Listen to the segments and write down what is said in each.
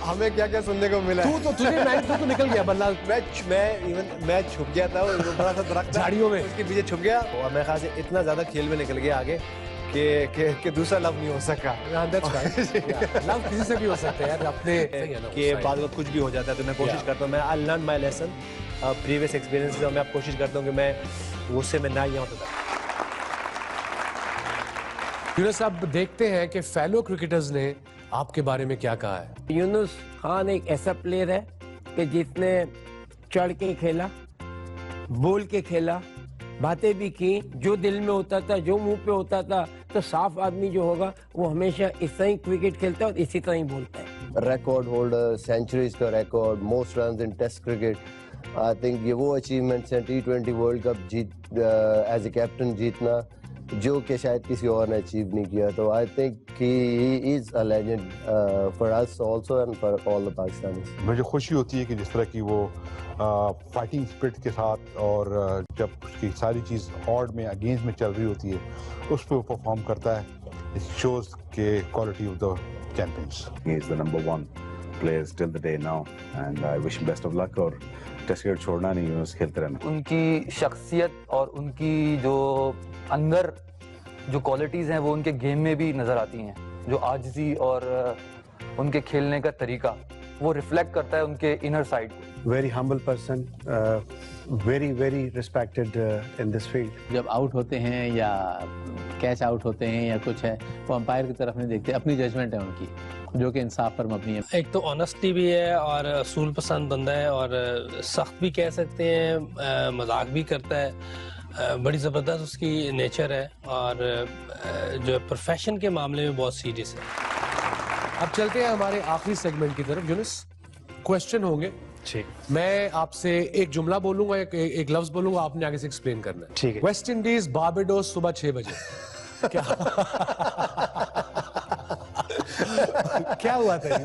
हमें क्या क्या सुनने को मिला। तू तो निकल गया बल्ला। मैं छुप गया था, वो बड़ा सा दरख्त झाड़ियों में, उसके पीछे छुप गया और मेरे ख्याल से इतना ज्यादा खेल में निकल गया आगे कि दूसरा लव नहीं हो सका। लव किसी से भी हो सकता है यार, अपने के बाद में कुछ भी हो जाता है। तो मैं कोशिश करता हूँ, मैं I learn my lesson previous experience, और मैं अब कोशिश करता हूँ कि मैं उससे मैं ना ही आऊँ। यूनुस, अब देखते हैं कि फेलो क्रिकेटर्स ने आपके बारे में क्या कहा है। यूनुस खान एक ऐसा प्लेयर है कि जिसने चढ़ के खेला, बोल के खेला, बातें भी की, जो दिल में होता था, जो मुंह पे होता था। तो साफ आदमी जो होगा वो हमेशा इस तरह ही क्रिकेट खेलता है और इसी तरह ही बोलता है। रिकॉर्ड होल्डर, सेंचुरीज का record, most runs in test cricket. I think ये वो अचीवमेंट्स हैं, T20 वर्ल्ड कप जीत एज ए कैप्टन जीतना, जो कि शायद किसी और ने अचीव नहीं किया। तो I think he is a legend for us also and for all the Pakistanis. मुझे खुशी होती है कि जिस तरह की वो फाइटिंग स्पिरिट के साथ, और जब उसकी सारी चीज़ ऑड में अगेंस्ट में चल रही होती है, उस पर वो परफॉर्म करता है। इट शोज के quality of the champions. He is the number 1 player till the day now and I wish him best of luck. और टेस्ट क्रिकेट छोड़ना नहीं, यूनुस खेलते रहना। उनकी शख्सियत और उनकी जो अंदर जो क्वालिटीज़ हैं वो उनके गेम में भी नज़र आती हैं। जो आजिज़ी और उनके खेलने का तरीका वो रिफ्लेक्ट करता है उनके इनर साइड को। Very humble person, very very respected in this field. जब आउट होते हैं या कैच आउट होते हैं या कुछ है, वो अंपायर की तरफ नहीं देखते, अपनी जजमेंट है उनकी, जो कि इंसाफ पर मबनी है। एक तो ऑनेस्टी भी है और असूल पसंद बंदा है, और सख्त भी कह सकते हैं, मजाक भी करता है। बड़ी ज़बरदस्त उसकी नेचर है, और जो प्रोफेशन के मामले में बहुत सीरियस है। अब चलते हैं हमारे आखिरी सेगमेंट की तरफ। यूनुस, क्वेश्चन होंगे, ठीक। मैं आपसे एक जुमला बोलूंगा, एक लफ्ज बोलूंगा, आपने आगे से एक्सप्लेन करना है। ठीक है। वेस्ट इंडीज बारबाडोस सुबह 6 बजे। क्या क्या हुआ था?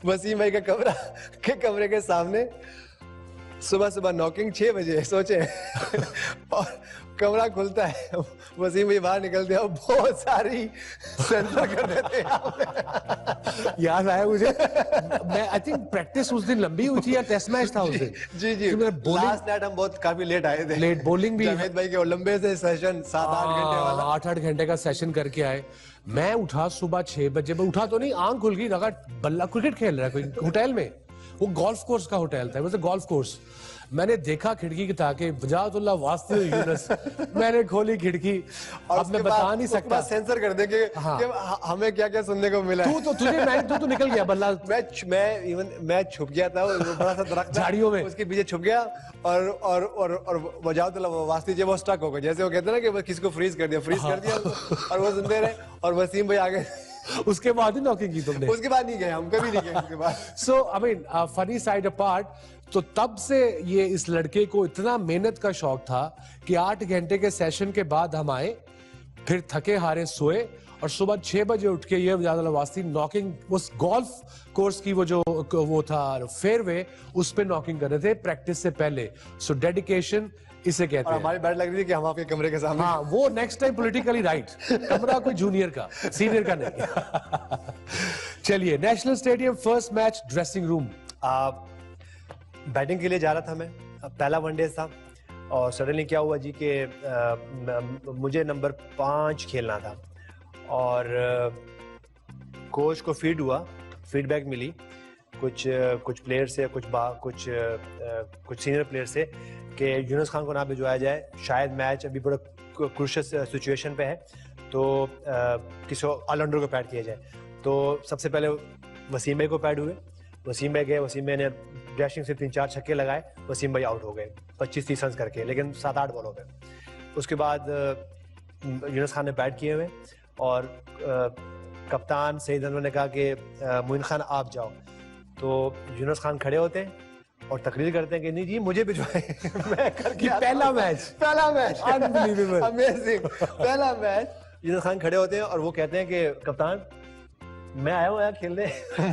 वसीम भाई का कमरे के सामने सुबह सुबह नॉकिंग 6 बजे, सोचे और कमरा खुलता है, वसीम भाई बाहर निकलते हैं और बहुत सारी सेंसर कर देते हैं। याद आया मुझे, मैं आई थिंक प्रैक्टिस उस दिन लंबी हुई थी या टेस्ट मैच था उस दिन। जी लास्ट नाइट हम काफी लेट आए थे। लेट बॉलिंग भी जावेद भाई के लंबे से सेशन 7-8 घंटे वाला, 8-8 घंटे का सेशन करके आए। मैं उठा सुबह 6 बजे, मैं उठा तो नहीं, आंख खुल गई, लगा बल्ला क्रिकेट खेल रहा है कोई होटल में। वो गोल्फ कोर्स का होटल था, गोल्फ कोर्स। मैंने देखा खिड़की के ताके, वजाहतुल्लाह वास्ते यूनुस, मैंने खोली खिड़की। अब मैं बता नहीं सकता, सेंसर कर दे कि हमें क्या क्या सुनने को मिला। तू तो निकल गया बल्ला। मैं छुप गया था, वो बड़ा सा दरख्त झाड़ियों में, उसके पीछे छुप गया और वजाहतुल्लाह वास्ते जब वो स्टक हो गया, जैसे वो कहते हैं ना कि किसी को फ्रीज कर दिया और वो सुनते रहे। और वसीम भाई आगे, उसके बाद ही नॉकिंग की तुमने? उसके बाद नहीं गए हम, कभी नहीं गए उसके बाद। So I mean funny side apart, तो तब से ये इस लड़के को इतना मेहनत का शौक था कि 8 घंटे के सेशन के बाद हम आए, फिर थके हारे सोए, और सुबह 6 बजे उठ के ये वास्ती नॉकिंग, उस गोल्फ कोर्स की वो था फेयरवे, उस पे नॉकिंग कर रहे थे प्रैक्टिस से पहले। सो डेडिकेशन इसे कहते हैं। हमारी बैट लग रही थी कि हम आपके कमरे के सामने। हाँ, वो नेक्स्ट टाइम पॉलिटिकली राइट, कमरा कोई जूनियर का, सीनियर का नहीं। चलिए, national stadium first match, dressing room. Batting के लिए जा रहा था मैं, पहला वनडे था, और सडनली क्या हुआ जी कि मुझे नंबर 5 खेलना था, और कोच को फीडबैक मिली कुछ प्लेयर से, कुछ सीनियर प्लेयर से, कि यूनुस खान को ना भिजवाया जाए, शायद मैच अभी बड़ा क्रूशियल सिचुएशन पे है, तो किसी ऑलराउंडर को पैड किया जाए। तो सबसे पहले वसीम भाई को पैड हुए, वसीम भाई गए, वसीम भाई ने डैशिंग से 3-4 छक्के लगाए, वसीम भाई आउट हो गए 25-30 रन करके, लेकिन 7-8 बॉलों पे। उसके बाद यूनुस खान ने पैड किए हुए, और कप्तान सईद अनवर ने कहा कि मोइन खान आप जाओ। तो यूनुस खान खड़े होते हैं और तकरीर करते हैं कि नहीं जी मुझे भिजवाए। मैं करके पहला मैच अनबिलीवेबल, अमेजिंग, पहला मैच। यूनुस खान खड़े होते हैं और वो कहते हैं कि कप्तान मैं आया हूँ यहाँ खेलने,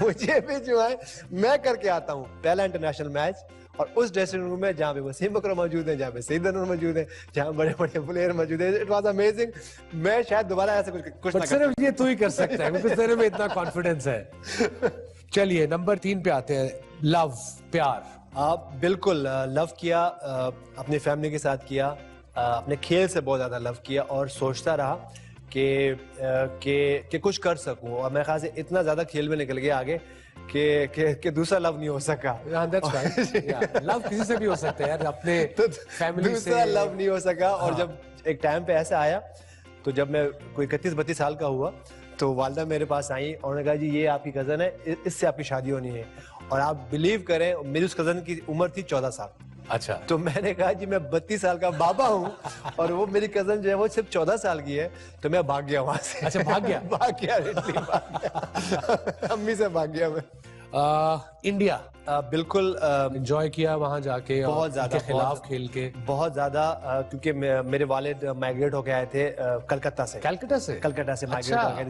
मुझे भिजवाए, मैं करके आता हूँ। पहला इंटरनेशनल मैच, और उस ड्रेसिंग रूम में जहाँ पे वसीम अकरम मौजूद है, जहाँ पे सईद अनवर मौजूद है, जहाँ बड़े बड़े प्लेयर मौजूद है, इट वाज अमेजिंग। मैं शायद दोबारा ऐसा कुछ ना सिर्फ ये तू ही कर सकता है क्योंकि तेरे में इतना कॉन्फिडेंस है। चलिए नंबर 3 पे आते हैं, लव, प्यार। आप बिल्कुल लव किया, अपनी फैमिली के साथ किया, अपने खेल से बहुत ज़्यादा लव किया और सोचता रहा कि कुछ कर सकूं, और मेरे ख्याल से इतना ज़्यादा खेल में निकल गया आगे कि दूसरा लव नहीं हो सका। लव किसी से भी हो सकता है यार, अपने फैमिली से दूसरा लव नहीं हो सका। और जब एक टाइम पे ऐसा आया, तो जब मैं कोई 31-32 साल का हुआ, तो वालदा मेरे पास आई और उन्होंने कहा जी ये आपकी कज़न है, इससे आपकी शादी होनी है। और आप बिलीव करें, मेरी उस कज़न की उम्र थी 14 साल। अच्छा। तो मैंने कहा जी मैं 32 साल का बाबा हूँ और वो मेरी कज़न जो है वो सिर्फ 14 साल की है, तो मैं भाग गया वहां से। अच्छा, भाग गया? भाग गया अम्मी से भाग गया मैं। इंडिया बिल्कुल एंजॉय किया वहां जाके, बहुत ज्यादा खिलाफ खेल के बहुत ज्यादा, क्योंकि मेरे वालिद माइग्रेट होके आए थे कलकत्ता से माइग्रेट होके,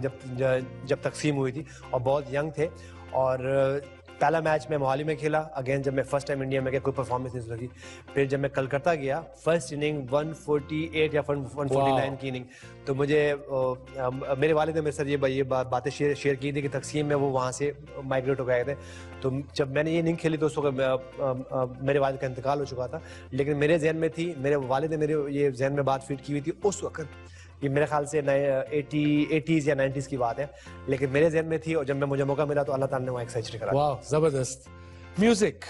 जब तकसीम हुई थी, और बहुत यंग थे। और पहला मैच मैं मोहाली में खेला, अगेन जब मैं फर्स्ट टाइम इंडिया में गया, कोई परफॉर्मेंस नहीं लगी। फिर जब मैं कलकत्ता गया, फर्स्ट इनिंग 148 या 149 की इनिंग, तो मुझे मेरे वालिद ने मेरे साथ ये बातें शेयर की थी कि तकसीम में वो वहाँ से माइग्रेट हो गए थे। तो जब मैंने ये इनिंग खेली तो उस वक्त मेरे वालिद का इंतकाल हो चुका था, लेकिन मेरे जहन में थी, मेरे वालिद ने मेरे ये जहन में बात फिट की हुई थी उस वक्त। ये मेरे ख्याल से 80s या 90s की बात है, लेकिन मेरे जहन में थी, और जब मुझे मौका मिला तो अल्लाह ताला ने वहाँ एक सेंचुरी करा। वाह, जबरदस्त। म्यूजिक,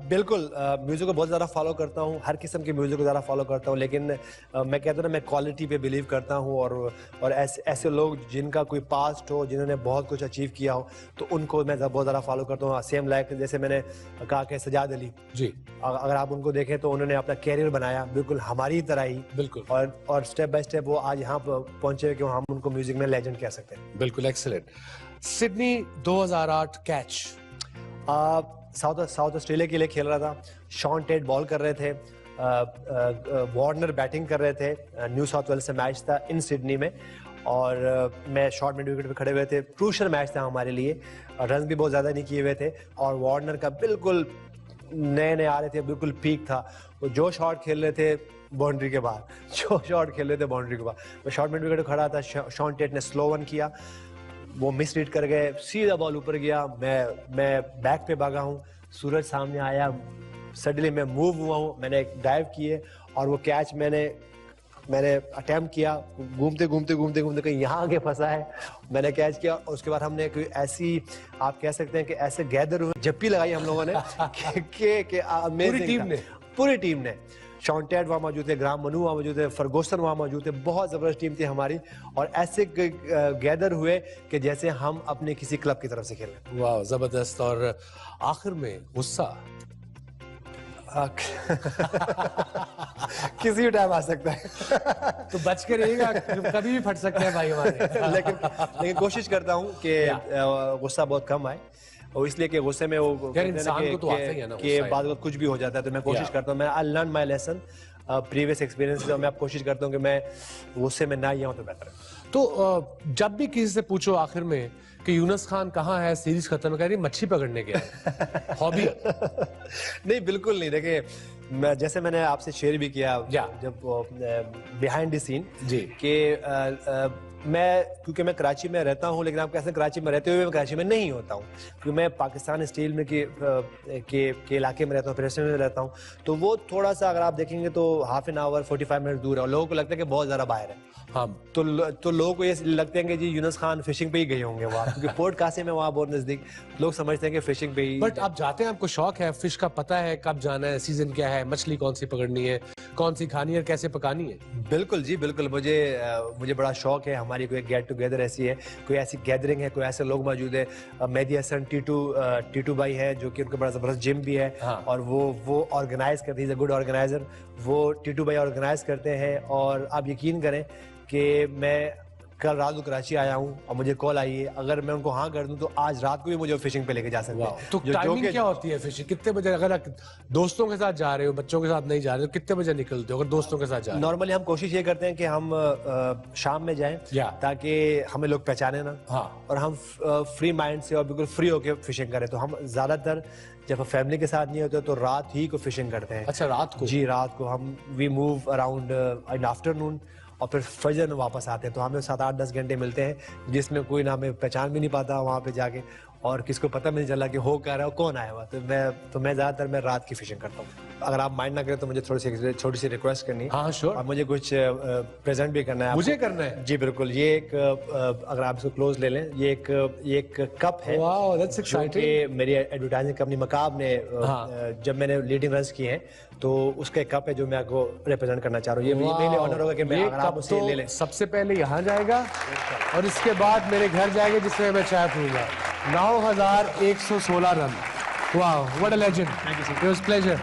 बिल्कुल म्यूजिक को बहुत ज़्यादा फॉलो करता हूँ, हर किस्म के म्यूजिक को ज़्यादा फॉलो करता हूँ, लेकिन मैं कहता हूँ ना, मैं क्वालिटी पे बिलीव करता हूँ। और ऐसे लोग जिनका कोई पास्ट हो, जिन्होंने बहुत कुछ अचीव किया हो, तो उनको मैं बहुत ज़्यादा फॉलो करता हूँ। सेम लाइक जैसे मैंने कहा कि सजाद अली जी, अगर आप उनको देखें तो उन्होंने अपना कैरियर बनाया बिल्कुल हमारी तरह ही, बिल्कुल, और स्टेप बाय स्टेप वो आज यहाँ पहुंचे कि हम उनको म्यूजिक में लेजेंड कह सकते हैं। बिल्कुल, excellent. Sydney 2008 catch, south Australia के लिए खेल रहा था। शॉन टेट बॉल कर रहे थे, वार्नर बैटिंग कर रहे थे, न्यू साउथ वेल्स से मैच था इन सिडनी में, और मैं शॉर्ट मिड विकेट पे खड़े हुए थे। क्रूशल मैच था हमारे लिए, रन भी बहुत ज़्यादा नहीं किए हुए थे, और वार्नर का बिल्कुल नए आ रहे थे, बिल्कुल पीक था। वो जो शॉट खेल रहे थे बाउंड्री के बाहर, मैं शॉर्ट मिड विकेट खड़ा था। शॉन टेट ने स्लो वन किया, वो मिस रीड कर गए, सीधा बॉल ऊपर गया। मैं बैक पे भागा हूँ, सूरज सामने आया, सडनली मैं मूव हुआ हूँ, मैंने एक डाइव किए, और वो कैच मैंने अटेम्प्ट किया, घूमते कहीं यहाँ आगे फंसा है, मैंने कैच किया। और उसके बाद हमने कोई ऐसी, आप कह सकते हैं कि ऐसे गैदर हुए, जप्पी लगाई हम लोगों ने पूरी टीम ने। शॉन टेट वहाँ मौजूद थे, ग्राम मनू वहाँ मौजूद थे, फर्गूसन वहाँ मौजूद थे, बहुत ज़बरदस्त टीम थी हमारी। और ऐसे गैदर हुए कि जैसे हम अपने किसी क्लब की तरफ से खेल रहे। वाह, जबरदस्त। और आखिर में गुस्सा किसी भी टाइम आ सकता है तो बच के रहिएगा, कभी भी फट सकते हैं भाई हमारे। लेकिन कोशिश करता हूँ कि गुस्सा बहुत कम आए, और इसलिए कि गुस्से में वो इंसान को तो आता ही है ना कि बाद में कुछ भी हो जाता है, तो मैं कोशिश करता हूँ, मैं I learn my lesson previous experience, मैं आप कोशिश करता हूँ कि मैं गुस्से में ना ही आऊँ तो बेहतर है। तो जब भी किसी से पूछो आखिर में कि यूनुस खान कहाँ है, सीरीज खत्म, कह रही मच्छी पकड़ने गया हॉबी। नहीं, बिल्कुल नहीं। देखिए, जैसे मैंने आपसे शेयर भी किया जब बिहाइंड द सीन जी, कि क्योंकि मैं कराची में रहता हूँ, लेकिन आप कैसे कराची में रहते हुए मैं कराची में नहीं होता हूँ, क्योंकि मैं पाकिस्तान स्टील में के इलाके में रहता हूँ, प्रेसिडेंट में रहता हूँ। तो वो थोड़ा सा अगर आप देखेंगे तो हाफ एन आवर 45 मिनट दूर है, और लोगों को लगता है कि बहुत ज़्यादा बाहर है। हाँ, तो लोगों को ये लगते हैं कि जी यूनुस खान फिशिंग पे ही गए होंगे वहाँ, क्योंकि पोर्ट कासिम है वहाँ बहुत नजदीक, लोग समझते हैं कि फिशिंग पे ही। बट आप जाते हैं, आपको शौक है फिश का, पता है कब जाना है, सीजन क्या है, मछली कौन सी पकड़नी है, कौन सी खानी है, कैसे पकानी है? बिल्कुल जी, बिल्कुल। मुझे बड़ा शौक है। हमारी कोई गेट टुगेदर ऐसी है, कोई ऐसी गैदरिंग है, कोई ऐसे लोग मौजूद है। मेहदी हसन टीटू भाई है, जो कि उनका बड़ा जबरदस्त जिम भी है। हाँ। और वो ऑर्गेनाइज करते हैं, गुड ऑर्गेनाइजर। वो टीटू भाई ऑर्गेनाइज करते हैं, और आप यकीन करें कि मैं कल रात को कराची आया हूँ और मुझे कॉल आई है, अगर मैं उनको हाँ कर दूं तो आज रात को भी मुझे फिशिंग पे लेके जा सकते हैं। तो टाइमिंग क्या होती है फिशिंग? कितने बजे, अगर आप दोस्तों के साथ जा रहे हो, बच्चों के साथ नहीं जा रहे हो, कितने बजे निकलते हो अगर दोस्तों के साथ जा रहे हो? नॉर्मली हम कोशिश ये करते हैं कि हम शाम में जाएं ताकि हमें लोग पहचाने ना। हाँ। और हम फ्री माइंड से और बिल्कुल फ्री होकर फिशिंग करें। तो हम ज्यादातर जब फैमिली के साथ नहीं होते तो रात ही को फिशिंग करते हैं। अच्छा, रात को? जी, रात को हम we move around in afternoon और फिर फजर में वापस आते हैं। तो हमें 7-8-10 घंटे मिलते हैं जिसमें कोई ना हमें पहचान भी नहीं पाता वहाँ पे जाके, और किसको पता भी नहीं चला कि हो क्या रहा है, कौन आया हुआ। तो मैं ज़्यादातर मैं रात की फिशिंग करता हूँ। अगर आप माइंड ना करें तो मुझे छोटी सी रिक्वेस्ट करनी है। हाँ श्योर। और मुझे कुछ प्रेजेंट भी करना है। मुझे करना है? जी बिल्कुल। ये एक अगर आप इसको क्लोज ले लें, ये एक कप है। Wow, that's exciting. मेरी एडवर्टाइजिंग कंपनी मकाब ने जब मैंने लीडिंग रन्स किए हैं तो उसका एक कप है जो मैं आपको रिप्रेजेंट करना चाह रहा हूँ। ये मेरे लिए ऑनर होगा कि मैं अगर आप उसे ले लें। सबसे पहले यहाँ जाएगा और इसके बाद मेरे घर जाएगा जिसमें मैं चाय पीऊंगा। 9116 रन। वाह, what a legend. Thank you sir. It was pleasure.